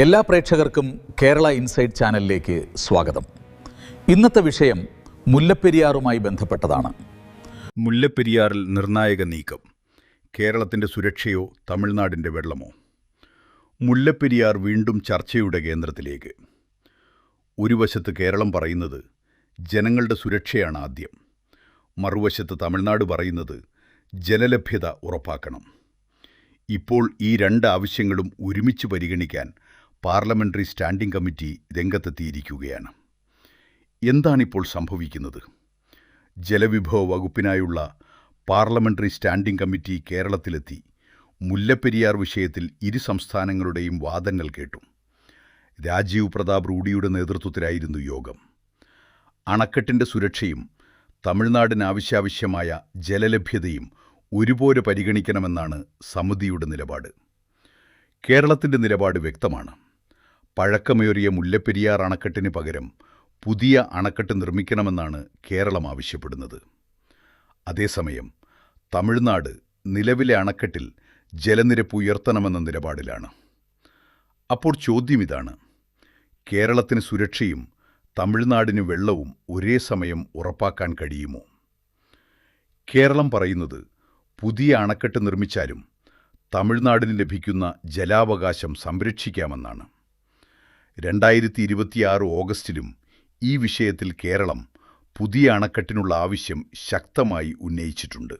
എല്ലാ പ്രേക്ഷകർക്കും കേരള ഇൻസൈറ്റ് ചാനലിലേക്ക് സ്വാഗതം. ഇന്നത്തെ വിഷയം മുല്ലപ്പെരിയാറുമായി ബന്ധപ്പെട്ടതാണ്. മുല്ലപ്പെരിയാറിൽ നിർണായക നീക്കം. കേരളത്തിൻ്റെ സുരക്ഷയോ തമിഴ്നാടിൻ്റെ വെള്ളമോ? മുല്ലപ്പെരിയാർ വീണ്ടും ചർച്ചയുടെ കേന്ദ്രത്തിലേക്ക്. ഒരു വശത്ത് കേരളം പറയുന്നത് ജനങ്ങളുടെ സുരക്ഷയാണ് ആദ്യം, മറുവശത്ത് തമിഴ്നാട് പറയുന്നത് ജലലഭ്യത ഉറപ്പാക്കണം. ഇപ്പോൾ ഈ രണ്ട് ആവശ്യങ്ങളും ഒരുമിച്ച് പരിഗണിക്കാൻ പാർലമെൻ്ററി സ്റ്റാൻഡിംഗ് കമ്മിറ്റി രംഗത്തെത്തിയിരിക്കുകയാണ്. എന്താണിപ്പോൾ സംഭവിക്കുന്നത്? ജലവിഭവ വകുപ്പിനായുള്ള പാർലമെൻ്ററി സ്റ്റാൻഡിംഗ് കമ്മിറ്റി കേരളത്തിലെത്തി മുല്ലപ്പെരിയാർ വിഷയത്തിൽ ഇരു സംസ്ഥാനങ്ങളുടെയും വാദങ്ങൾ കേട്ടു. രാജീവ് പ്രതാപ് റൂഡിയുടെ നേതൃത്വത്തിലായിരുന്നു യോഗം. അണക്കെട്ടിൻ്റെ സുരക്ഷയും തമിഴ്നാടിന് ആവശ്യാവശ്യമായ ജലലഭ്യതയും ഒരുപോലെ പരിഗണിക്കണമെന്നാണ് സമിതിയുടെ നിലപാട്. കേരളത്തിൻ്റെ നിലപാട് വ്യക്തമാണ്. പഴക്കമേറിയ മുല്ലപ്പെരിയാർ അണക്കെട്ടിന് പകരം പുതിയ അണക്കെട്ട് നിർമ്മിക്കണമെന്നാണ് കേരളം ആവശ്യപ്പെടുന്നത്. അതേസമയം തമിഴ്നാട് നിലവിലെ അണക്കെട്ടിൽ ജലനിരപ്പ് ഉയർത്തണമെന്ന നിലപാടിലാണ്. അപ്പോൾ ചോദ്യം ഇതാണ്: കേരളത്തിന് സുരക്ഷയും തമിഴ്നാടിന് വെള്ളവും ഒരേ സമയം ഉറപ്പാക്കാൻ കഴിയുമോ? കേരളം പറയുന്നത് പുതിയ അണക്കെട്ട് നിർമ്മിച്ചാലും തമിഴ്നാടിന് ലഭിക്കുന്ന ജലാവകാശം സംരക്ഷിക്കാമെന്നാണ്. 2026 ഓഗസ്റ്റിലും ഈ വിഷയത്തിൽ കേരളം പുതിയ അണക്കെട്ടിനുള്ള ആവശ്യം ശക്തമായി ഉന്നയിച്ചിട്ടുണ്ട്.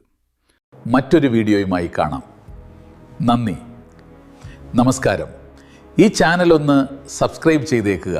മറ്റൊരു വീഡിയോയുമായി കാണാം. നന്ദി, നമസ്കാരം. ഈ ചാനൽ ഒന്ന് സബ്സ്ക്രൈബ് ചെയ്തേക്കുക.